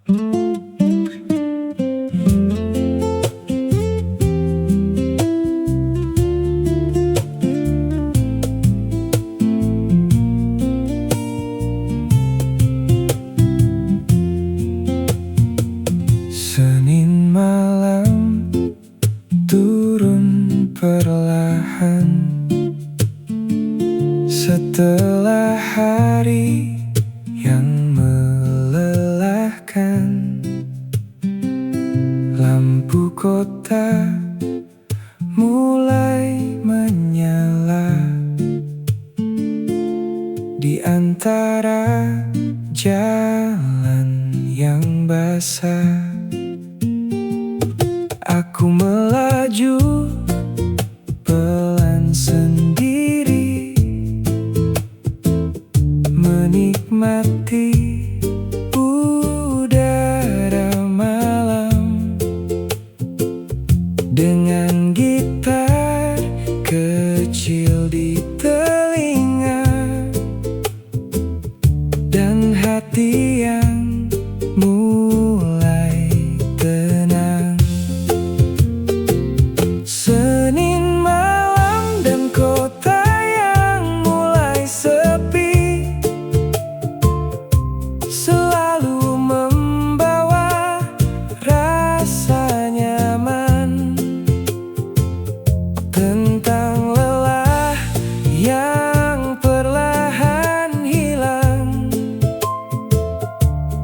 Senin malam turun perlahan setelah hari yang melelahkan. Lampu kota mulai menyala di antara jalan yang basah. Aku melaju pelan sendiri, menikmati udara malam dengan gitar kecil di telinga dan hati yang mulai tenang. Senin malam dan kota yang mulai sepi selalu membawa rasa nyaman tentang lelah yang perlahan hilang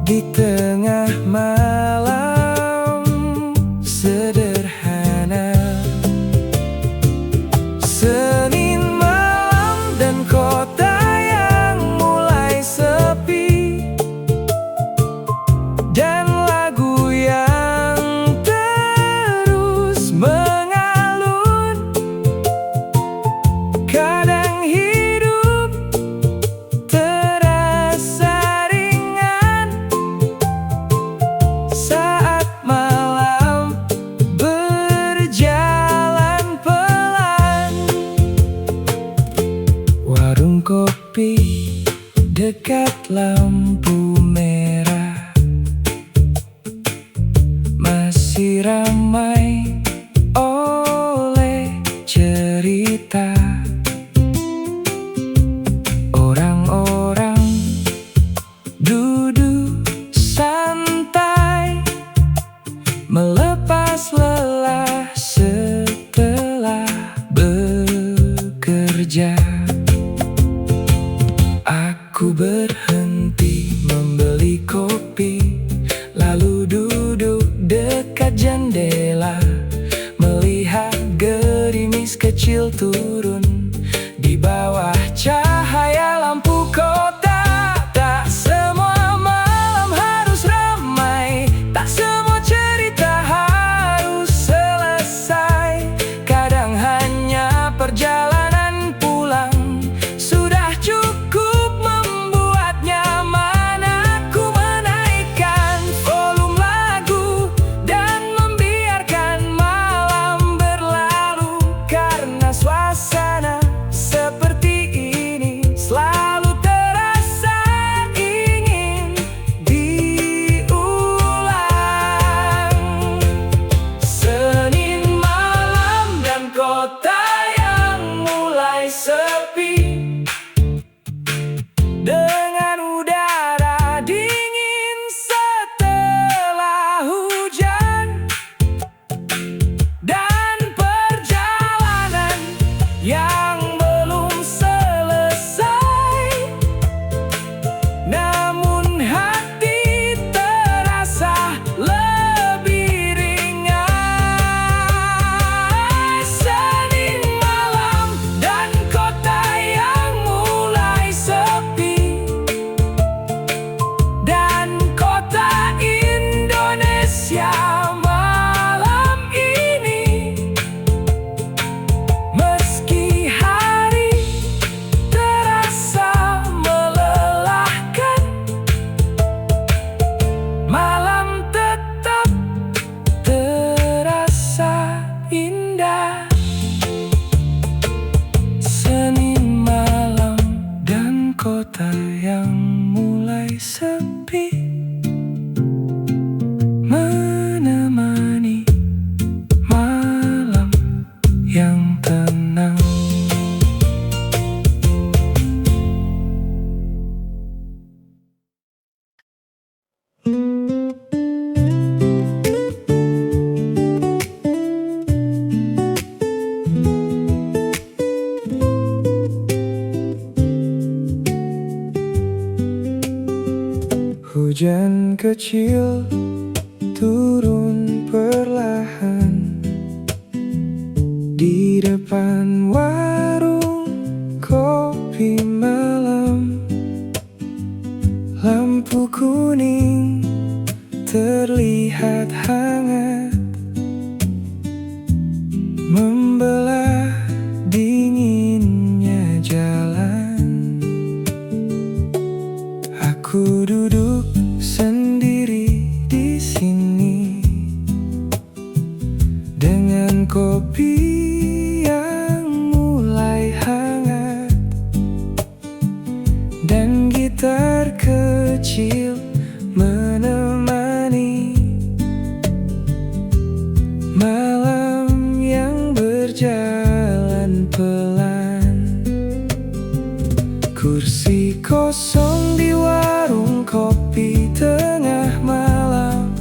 di tengah malam sederhana. Senin malam dan kota yang mulai sepi dan lagu yang terus mengalun. Kadang hidup terasa ringan Hujan kecil turun perlahan di depan warung kopi malam. Lampu kuning terlihat hangat membelah dinginnya jalan. Aku duduk sendiri di sini dengan kopi yang mulai hangat dan gitar kecil menemani malam yang berjalan pelan. Kursi kosong di warung kopi tengah malam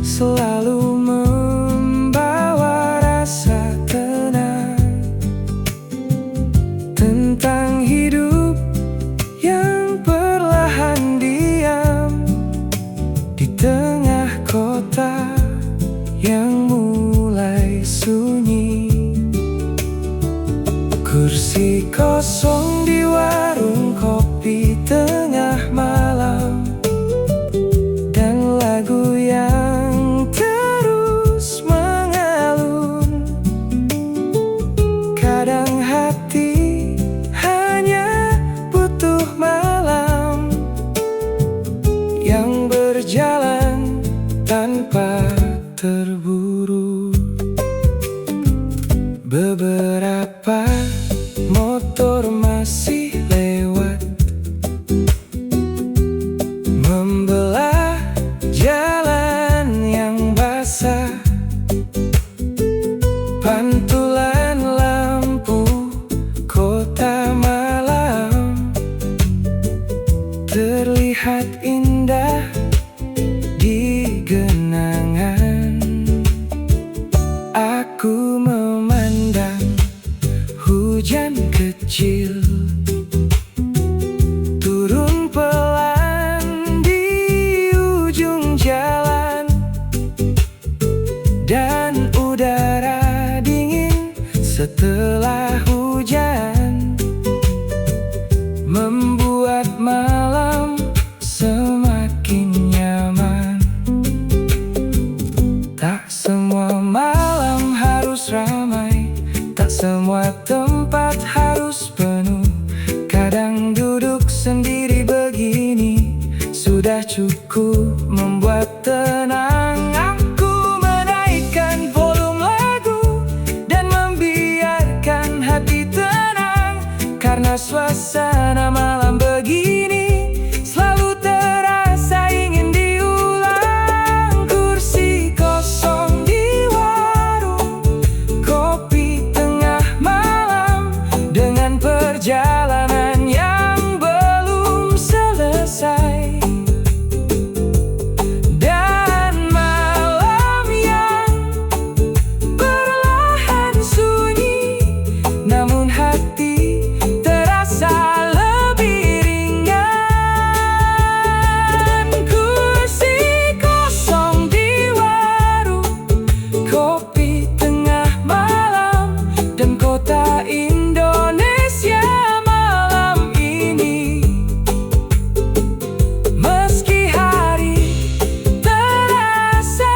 selalu membawa rasa tenang tentang hidup yang perlahan diam di tengah kota yang mulai sunyi. Kursi kosong di warung kopi tengah malam dan lagu yang terus mengalun. Kadang hati hanya butuh malam yang berjalan tanpa terburu. Beberapa motor masih lewat membelah jalan yang basah. Pantulan lampu kota malam terlihat indah di genangan. Aku memandang hujan kecil turun pelan di ujung jalan, dan udara dingin setelah hujan membuat malam semakin nyaman. Tak semua malam harus ramai, tak semua tempat harus penuh. Kadang duduk sendiri begini sudah cukup membuat tenang. Aku menaikkan volume lagu dan membiarkan hati tenang, karena suasana malam begini selalu terasa ingin diulang. Kursi kosong di warung kopi tengah malam dengan perjalanan yang belum selesai, dan malam yang perlahan sunyi, namun hati terasa lebih ringan. Kursi kosong di warung kopi tengah malam dan kota Indonesia malam ini. Meski hari terasa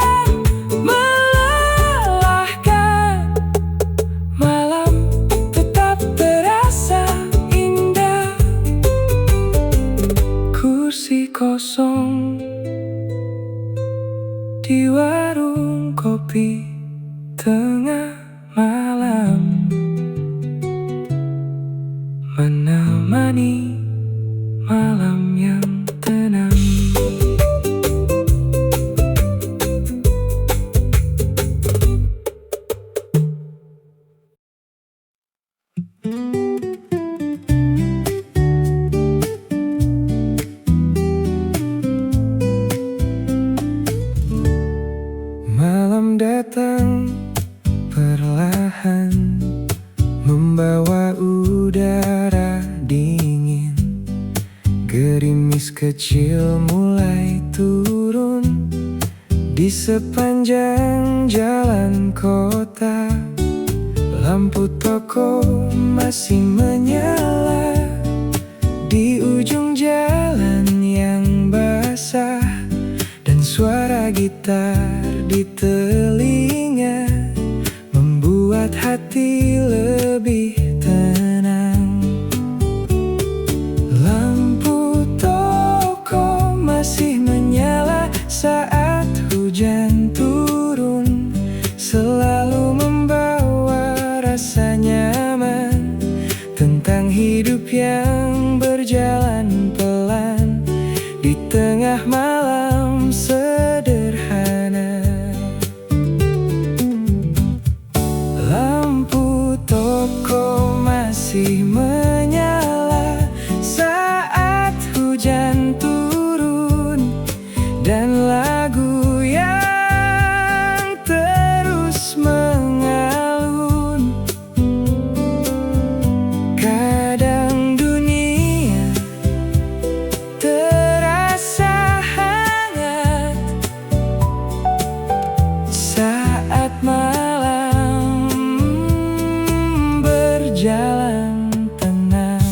melelahkan, malam tetap terasa indah. Kursi kosong di warung kopi tengah malam menemani malam yang tenang. Malam datang kecil mulai turun di sepanjang jalan kota. Lampu toko masih menyala di ujung jalan yang basah, dan suara gitar di telinga membuat hati lebih tenang. Lampu toko masih menyala saat hujan turun, selalu membawa rasa nyaman tentang hidup yang berjalan pelan di tengah malam sederhana. Lampu toko masih menyala saat hujan turun, dan lagu yang terus mengalun. Kadang dunia terasa hangat saat malam berjalan tenang.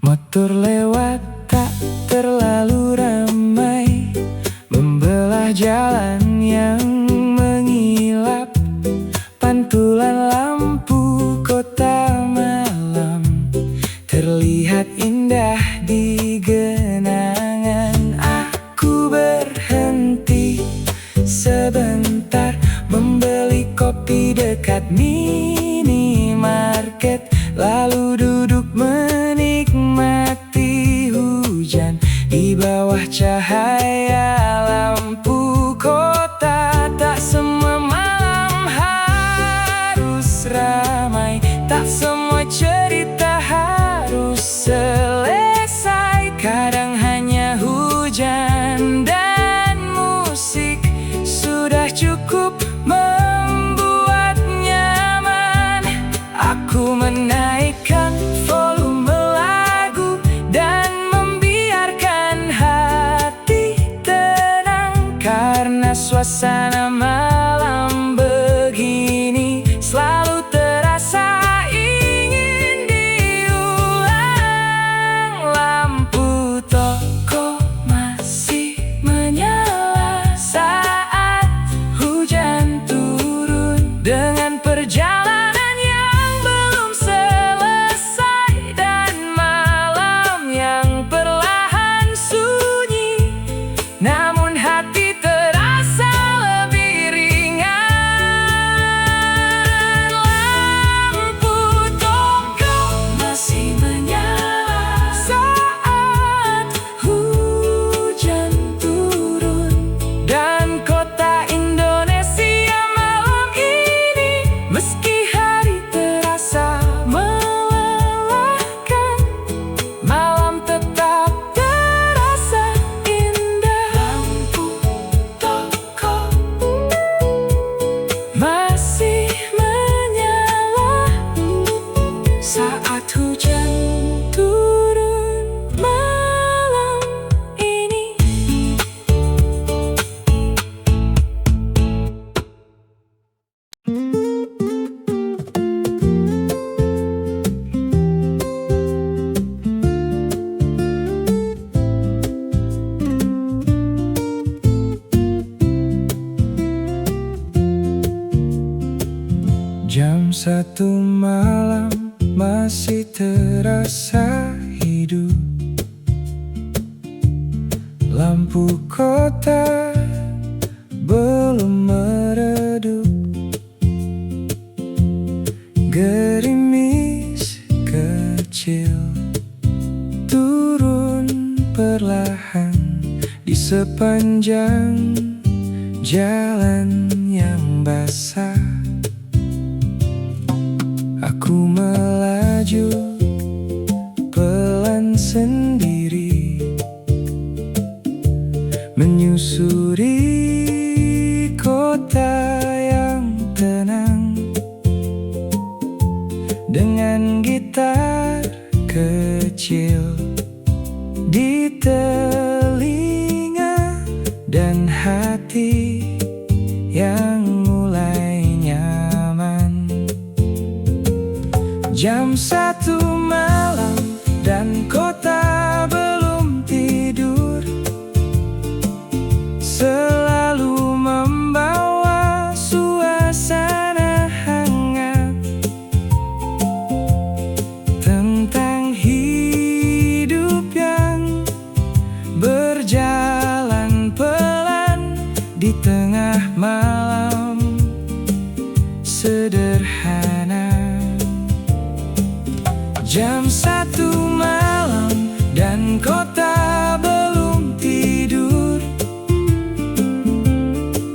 Motor lewat tak terlalu ramai, membelah jalan yang mengilap. Pantulan lampu kota malam terlihat indah di genangan. Aku berhenti sebentar, membeli kopi dekat minimarket, lalu duduk menikmati hujan di bawah cahaya lampu kota. Tak semua malam harus ramai, tak semua cerita harus selesai. Kadang hanya hujan dan musik sudah cukup membuat nyaman. Aku menaikkan volume lagu dan membiarkan hati tenang, karena suasana malam begini selalu terasa ingin diulang. Lampu toko masih menyala saat hujan turun, dengan perjalanan yang belum selesai dan malam yang perlahan sunyi, namun hati terasa lebih ringan. Lampu toko masih menyala saat hujan turun, dan kota Indonesia malam ini, meski hari terasa melelahkan, malam tetap terasa indah. Lampu toko masih menyala saat hujan turun malam ini. Jam 1 malam masih terasa hidup. Lampu kota belum meredup. Gerimis kecil turun perlahan di sepanjang jalan yang basah. Aku melaju pelan sendiri, menyusuri kota yang tenang, dengan gitar kecil di telinga dan hati yang mulai nyaman. Jam 1 malam dan kota belum tidur, selalu membawa suasana hangat tentang hidup yang berjalan pelan di tengah malam sederhana. Jam 1 malam dan kota belum tidur,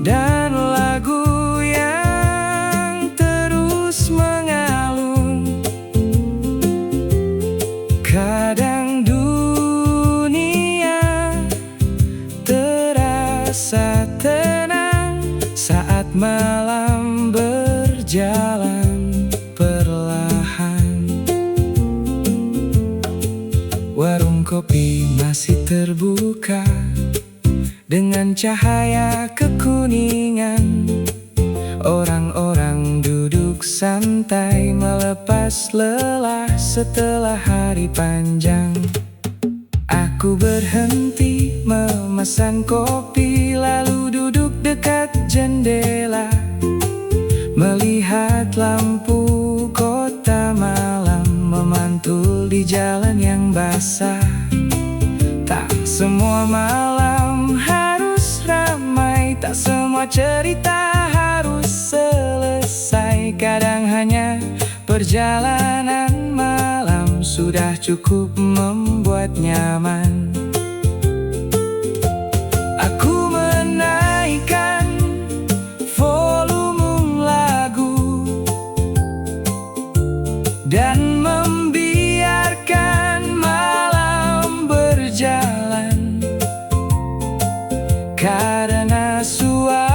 dan lagu yang terus mengalun. Kadang dunia terasa tenang saat malam berjalan perlahan. Warung kopi masih terbuka dengan cahaya kekuningan. Orang-orang duduk santai melepas lelah setelah hari panjang. Aku berhenti memesan kopi, lalu duduk dekat jendela, melihat lampu kota malam memantul di jalan yang basah. Tak semua malam harus ramai, tak semua cerita harus selesai. Kadang hanya perjalanan malam sudah cukup membuat nyaman. Aku menaikkan volume lagu dan membiarkan malam berjalan, karena suasana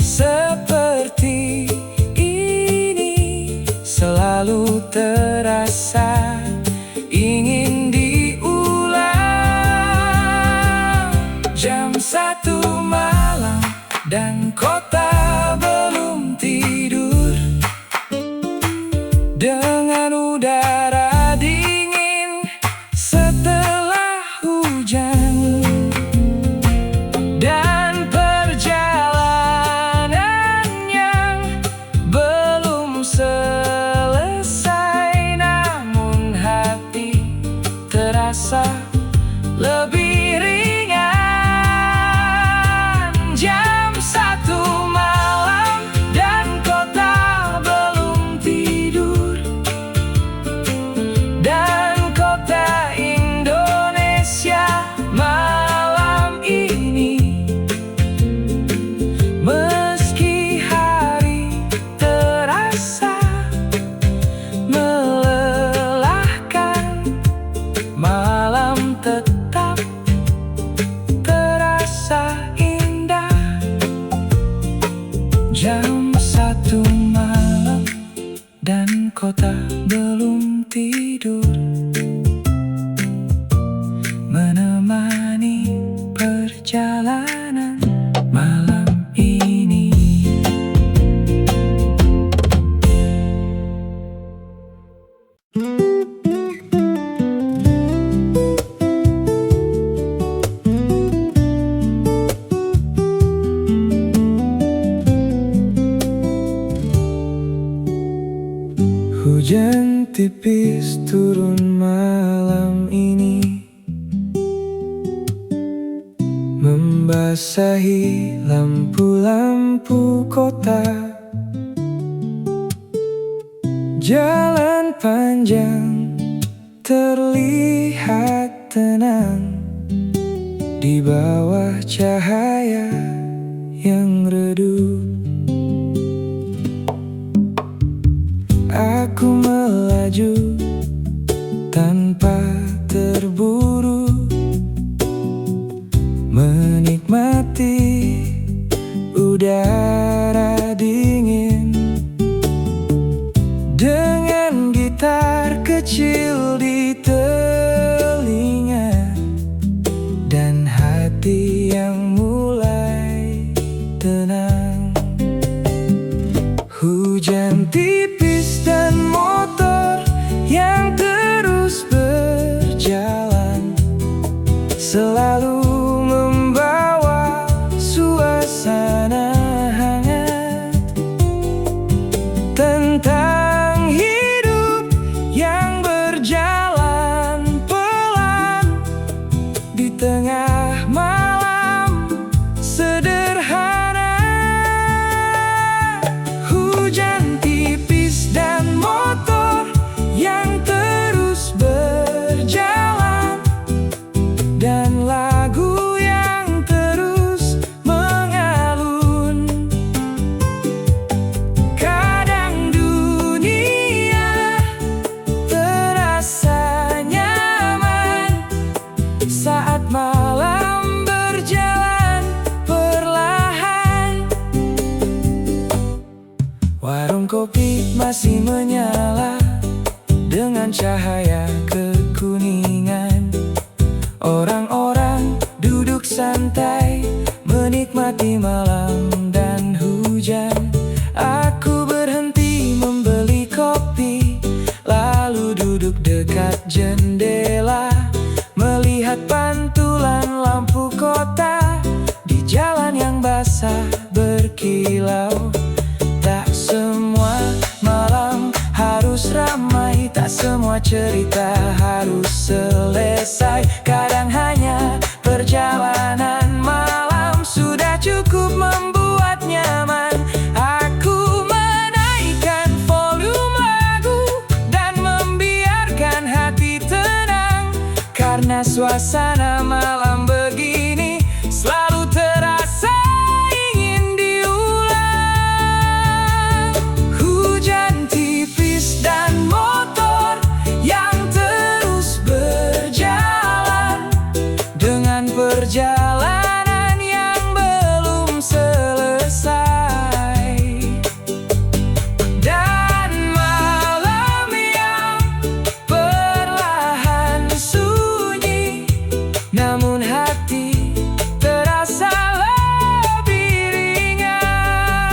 seperti ini selalu terasa ingin diulang. Jam 1 malam dan kota belum tidur, dengan udara dingin setelah hujan, dan perjalanan yang belum selesai, namun hati terasa lebih ringan. Jam 1 malam dan kota belum tidur, dan kota Indonesia malam ini, meski hari terasa melelahkan, malam tetap terasa indah. Jam 1 malam dan kota belum tidur, menemani perjalanan malam ini. Hujan tipis turun malam ini, membasahi lampu-lampu kota. Jalan panjang terlihat tenang di bawah cahaya yang redup. Aku melaju tanpa terburu, menikmati udara dingin dengan gitar kecil di telinga. tengah malam sederhana. Hujan tipis dan motor yang terus berjalan, dan lagu yang terus mengalun. Kadang dunia terasa nyaman saat malam berjalan perlahan. Warung kopi masih menyala dengan cahaya kekuningan. Orang-orang duduk santai menikmati malam dan hujan. Aku berhenti membeli kopi, lalu duduk dekat jendela, melihat pantulan lampu kota di jalan yang basah berkilau. Tak semua malam harus ramai, tak semua cerita harus selesai. Kadang hanya perjalanan malam sudah cukup membuat nyaman. Aku menaikkan volume lagu dan membiarkan hati tenang, karena suasana malam begini selalu terasa ingin diulang. Hujan tipis dan motor yang terus berjalan, dengan perjalanan yang belum selesai. Dan malam yang perlahan sunyi, namun hati terasa lebih ringan.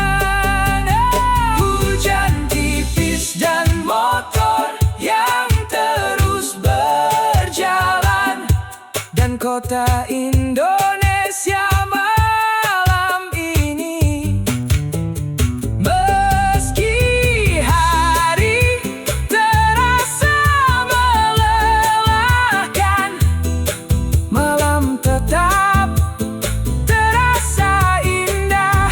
Hujan tipis dan motor yang terus berjalan, dan kota Indonesia malam ini. Meski hari terasa melelahkan, malam tetap terasa indah.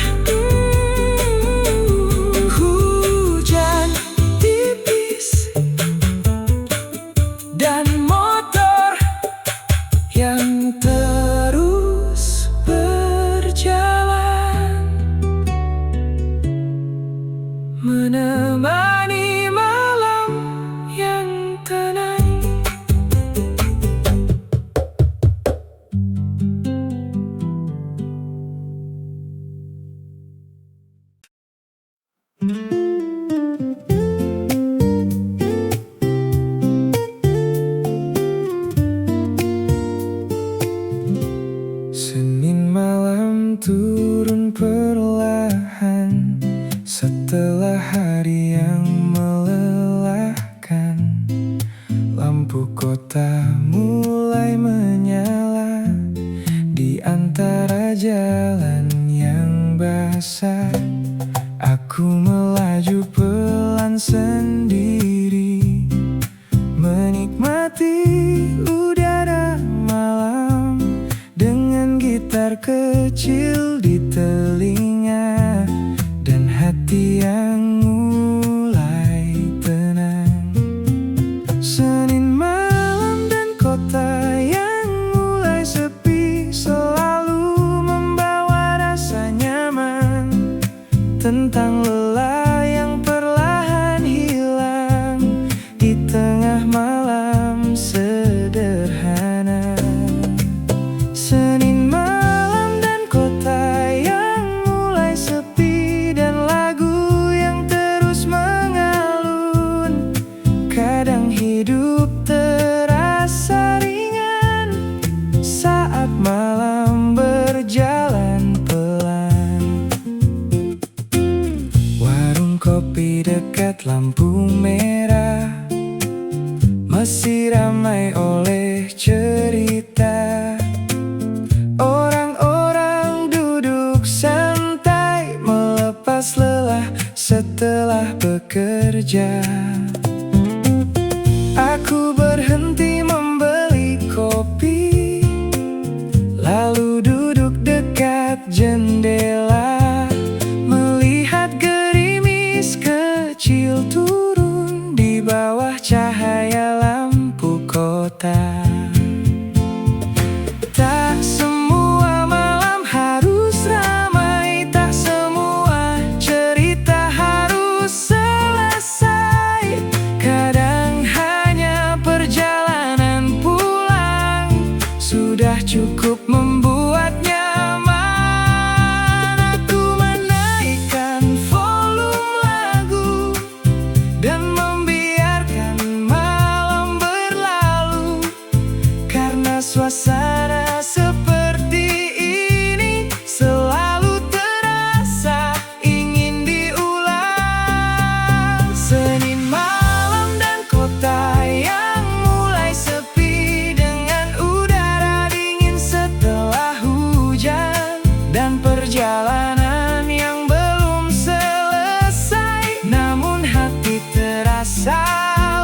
Hujan tipis dan motor yang terus berjalan, menemani malam yang tenang. Senin malam turun perlahan setelah hari yang melelahkan. Lampu kota mulai menyala di antara jalan yang basah. Aku melaju pelan sendiri, menikmati udara malam dengan gitar kecil di telinga, dan hati yang mulai tenang. Senin malam dan kota yang mulai sepi selalu membawa rasa nyaman tentang lelah yang perlahan hilang di tengah malam sederhana. Senin malam dan kota yang mulai sepi, dan lagu yang terus mengalun. Kadang hidup terasa ringan saat malam berjalan pelan. Warung kopi dekat lampu merah masih ramai oleh cerita. Orang-orang duduk santai melepas lelah setelah bekerja. Aku berhenti membeli kopi, kota. Tak semua malam harus ramai, tak semua cerita harus selesai. Kadang hanya perjalanan pulang sudah cukup membuat nyaman. Aku menaikkan volume lagu dan membiarkan malam berlalu, karena suasana seperti ini selalu terasa ingin diulang. Senin malam dan kota yang mulai sepi, dengan udara dingin setelah hujan, dan perjalanan yang belum selesai, namun hati terasa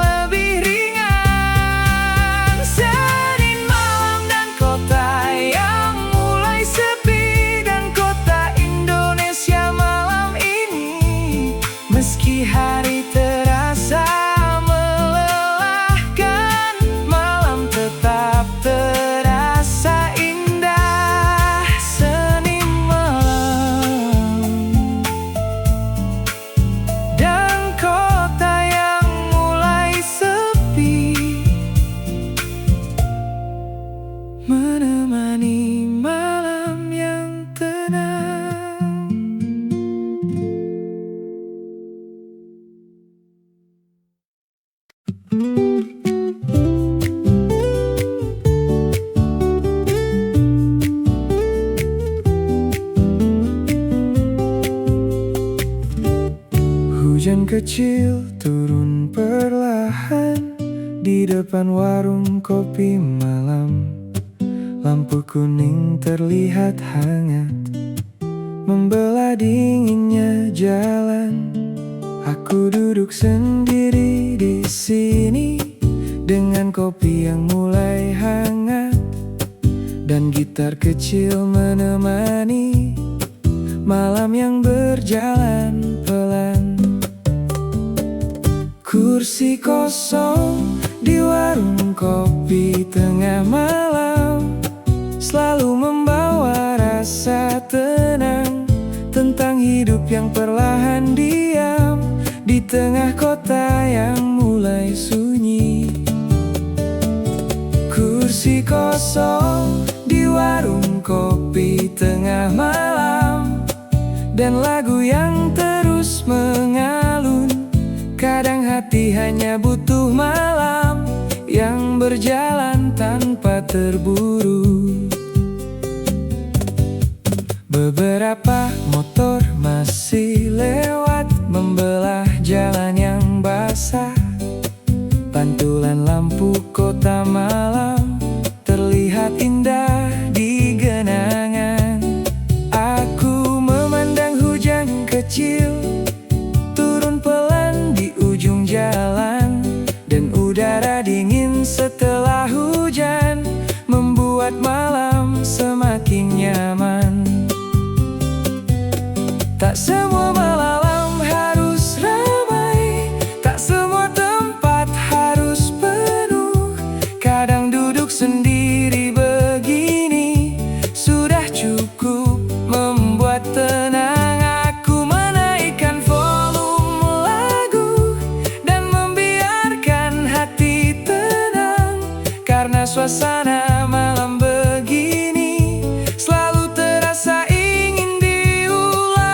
lebih ringan. Senin malam dan kota yang mulai sepi, dan kota Indonesia malam ini, meski hari terasa melelahkan, malam tetap terasa indah. Senin malam dan kota yang mulai sepi, menemani malam yang tenang. Hujan kecil turun perlahan di depan warung kopi malam. Lampu kuning terlihat hangat membelah dinginnya jalan. Aku duduk sendiri di sini dengan kopi yang mulai hangat, dan gitar kecil menemani malam yang berjalan pelan. Kursi kosong di warung kopi tengah malam selalu membawa rasa tenang tentang hidup yang perlahan diam di tengah kota yang mulai sunyi. Kursi kosong di warung kopi tengah malam, dan lagu yang terus mengalun. Kadang hati hanya butuh malam yang berjalan tanpa terburu. Beberapa motor masih lewat membelah jalan yang basah. Pantulan lampu kota malam terlihat indah di genangan. Aku memandang hujan kecil turun pelan di ujung jalan, dan udara dingin setelah hujan membuat malam semakin nyaman. Tak semua malam harus ramai, tak semua tempat harus penuh. Kadang duduk sendiri begini sudah cukup membuat tenang. Aku menaikkan volume lagu dan membiarkan hati tenang, karena suasana malam begini selalu terasa ingin diulang.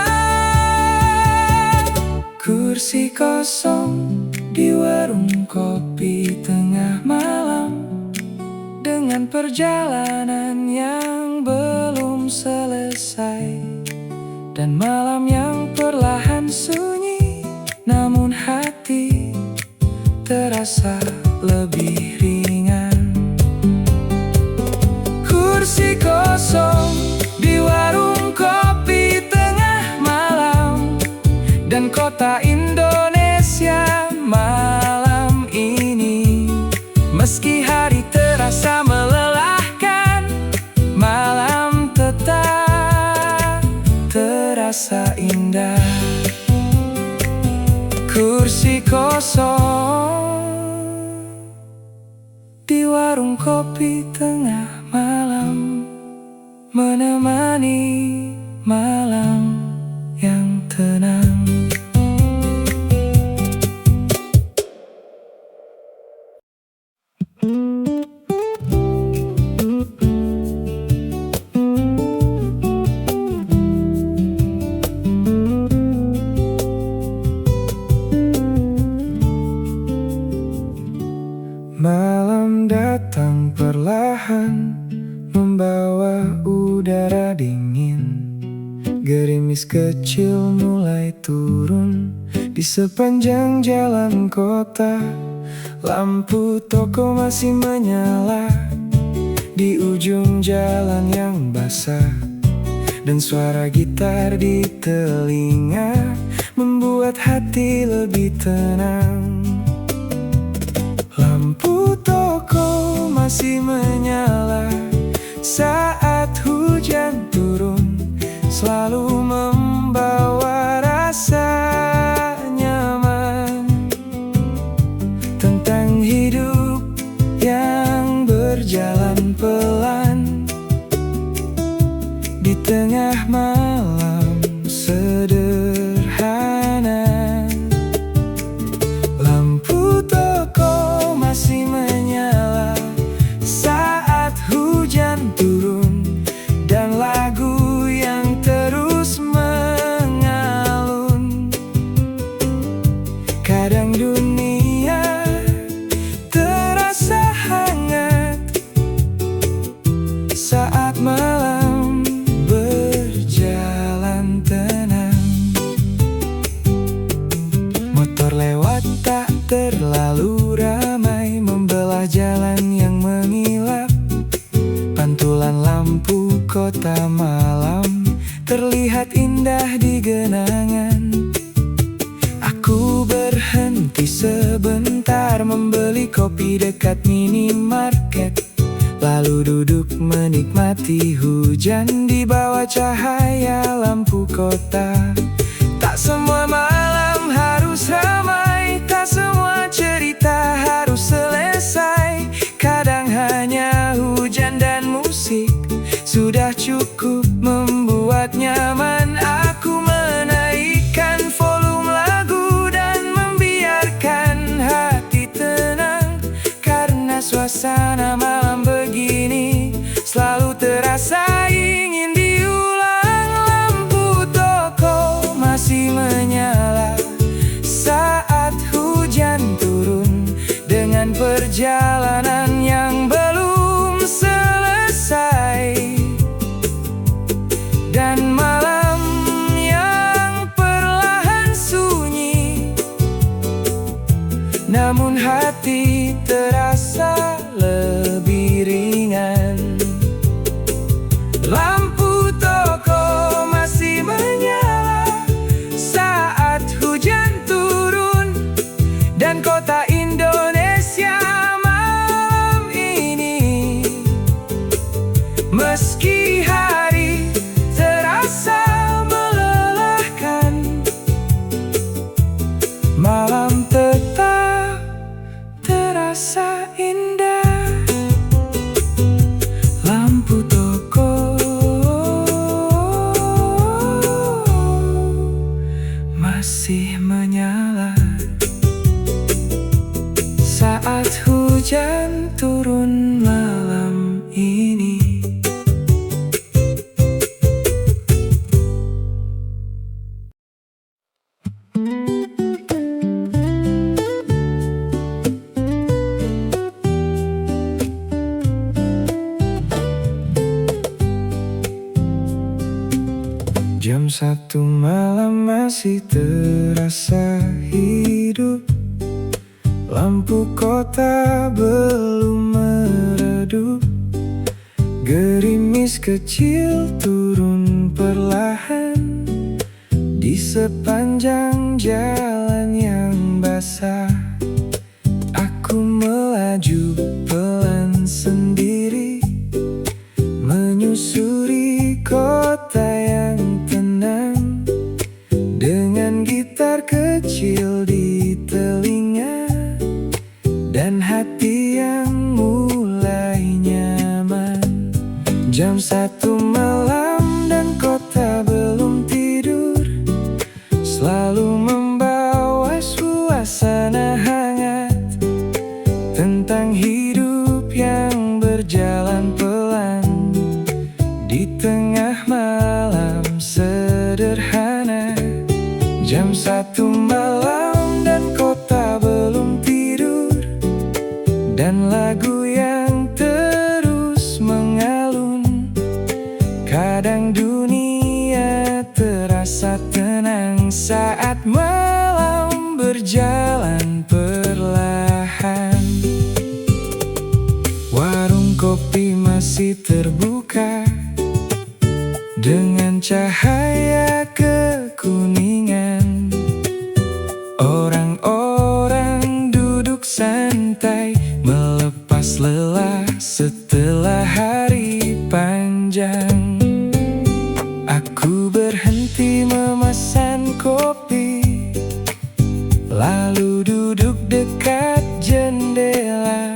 Kursi kosong di warung kopi tengah malam, dengan perjalanan yang belum selesai, dan malam yang perlahan sunyi, namun hati terasa lebih ringan. Kursi kosong di warung kopi tengah malam, dan kota Indonesia malam ini, meski hari terasa melelahkan, malam tetap terasa indah. Kursi kosong di warung warung kopi tengah malam, menemani malam yang tenang. Malam datang perlahan, membawa udara dingin. Gerimis kecil mulai turun di sepanjang jalan kota. Lampu toko masih menyala di ujung jalan yang basah, dan suara gitar di telinga membuat hati lebih tenang. Lampu toko masih menyala saat hujan turun, selalu membawa rasa nyaman tentang hidup yang berjalan pelan di tengah malam sederhana. Lampu toko masih menyala saat hujan turun, dan lagu yang terus mengalun. Kadang dunia terasa hangat saat malam berjalan tenang. Motor lewat tak terlalu ramai, membelah jalan yang mengilap. Pantulan lampu kota malam terlihat indah di genangan. Aku berhenti sebentar membeli kopi dekat minimarket, lalu duduk menikmati hujan di bawah cahaya lampu kota. Tak semua malam harus ramai, tak semua cerita harus selesai. Kadang hanya hujan dan musik sudah cukup membuat nyaman. Aku menaikkan volume lagu dan membiarkan hati tenang, karena suasana malam begini selalu terasa ingin diulang. Lampu toko masih menyala saat hujan turun, dengan perjalanan yang belum selesai, dan malam yang perlahan sunyi, namun hati terasa lebih ringan. Lampu toko masih menyala saat hujan turun, dan kota Indonesia malam ini, meski hari terasa melelahkan, malam tetap terasa indah. Lampu toko masih menyala saat hujan turun malam ini. Jam 1 malam masih terasa hidup, lampu kota belum meredup. Gerimis kecil turun perlahan di sepanjang jalan yang basah. Aku melaju pelan sendiri, menyusuri kota yang tenang, dengan gitar kecil di telinga dan hati yang mulai Jam 1 malam dan kota belum tidur, selalu membawa suasana hangat tentang hidup yang berjalan pelan di tengah malam sederhana. Jam 1 malam dan kota belum tidur, dan lagu yang terus mengalun. Kadang dunia terasa tenang saat malam berjalan perlahan. Warung kopi masih terbuka dengan cahaya kekuningan. Orang-orang duduk santai melepas lelah setelah hari panjang. Aku berhenti memesan kopi, lalu duduk dekat jendela,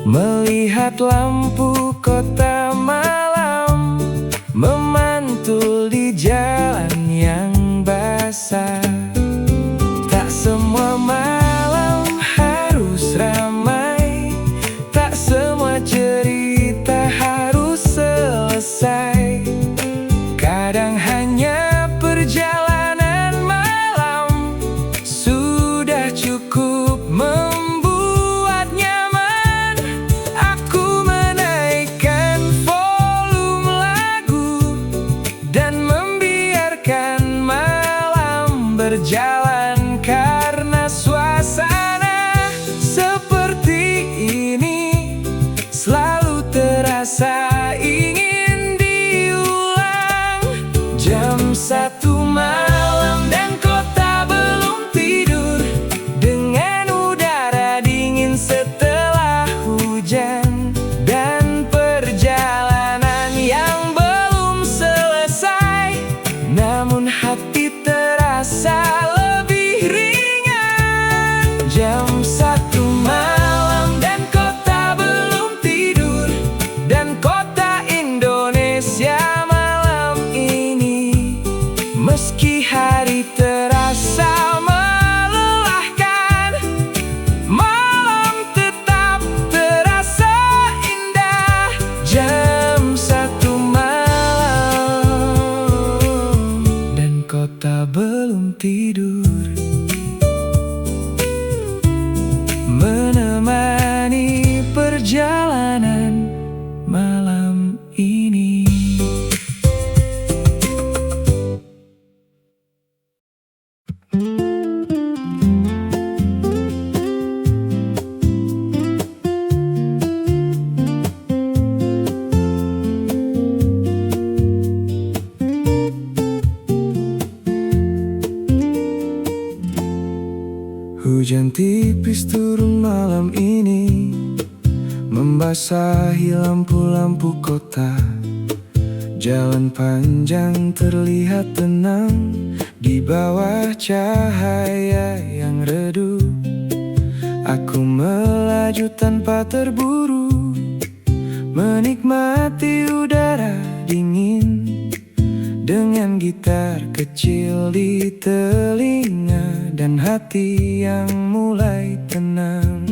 melihat lampu kota malam memantul di jalan yang basah. Tak semua malam harus ramai, tak semua cerita harus selesai. Kadang hanya perjalanan malam sudah cukup membuat nyaman. Aku menaikkan volume lagu dan membiarkan malam berjalan, karena suasana seperti ini selalu terasa ingin diulang. Jam 1 malam dan kota belum tidur, dengan udara dingin setelah hujan, dan perjalanan yang belum selesai, namun hati terasa lebih ringan. Jam 1 malam dan kota belum tidur, dan kota Indonesia malam ini, meski hari terasa melelahkan, malam tetap terasa indah. Jam 1 malam dan kota belum tidur, menemani perjalanan malam ini. Hujan tipis turun malam ini, membasahi lampu-lampu kota. Jalan panjang terlihat tenang di bawah cahaya yang redup. Aku melaju tanpa terburu, menikmati udara dingin, dengan gitar kecil di telinga dan hati yang mulai tenang.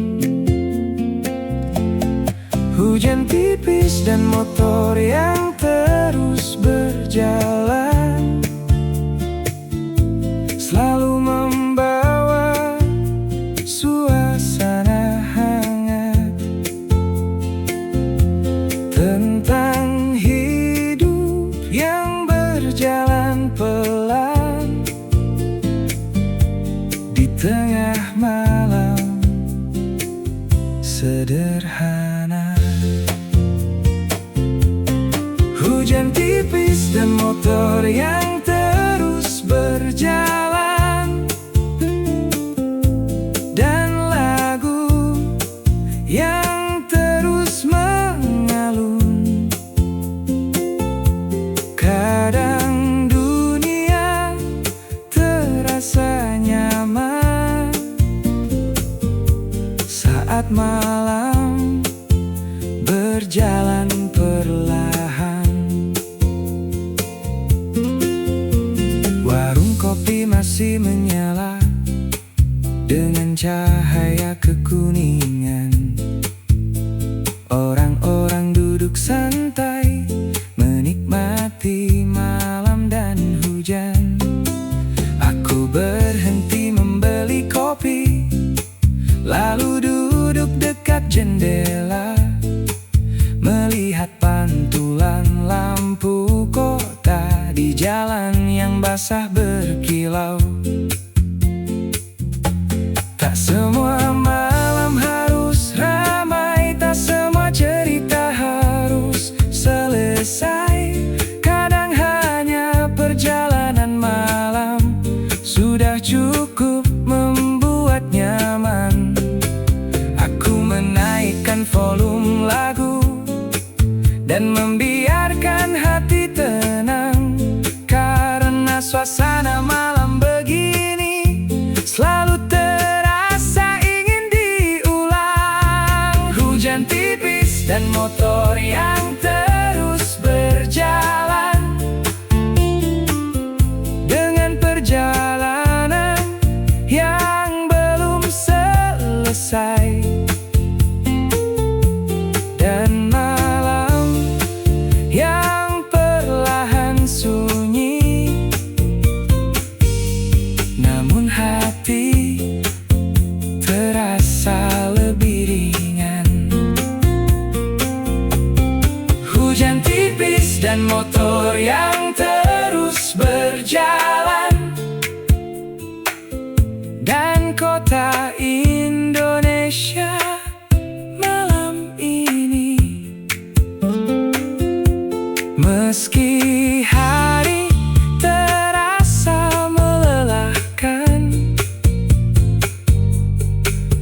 Hujan tipis dan motor yang terus berjalan, selalu membawa suasana hangat tentang hidup yang berjalan pelan di tengah malam sederhana. Hujan tipis dan motor yang terus berjalan, dan lagu yang terus mengalun. Kadang dunia terasa nyaman saat malam berjalan perlahan. duduk santai, menikmati malam dan hujan. Aku berhenti membeli kopi, lalu duduk dekat jendela, melihat pantulan lampu kota di jalan yang basah berkilau. Tak semua malam harus ramai, tak semua cerita harus selesai. Kadang hanya perjalanan malam sudah cukup membuat nyaman. Aku menaikkan volume lagu dan membiarkan hati tenang, karena suasana malam begini selalu terasa ingin diulang. Hujan tipis dan motor yang terus berjalan, dengan perjalanan yang belum selesai. Dan malam yang perlahan sunyi, namun hati terasa lebih ringan. Hujan tipis dan motor yang terus berjalan, dan kota Indonesia malam ini. Meski hari terasa melelahkan,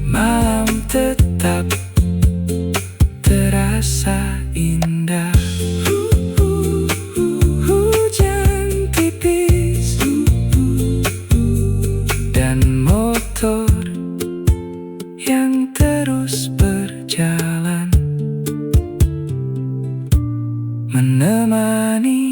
malam tetap terasa indah. Hujan tipis dan motor yang terus berjalan, menemani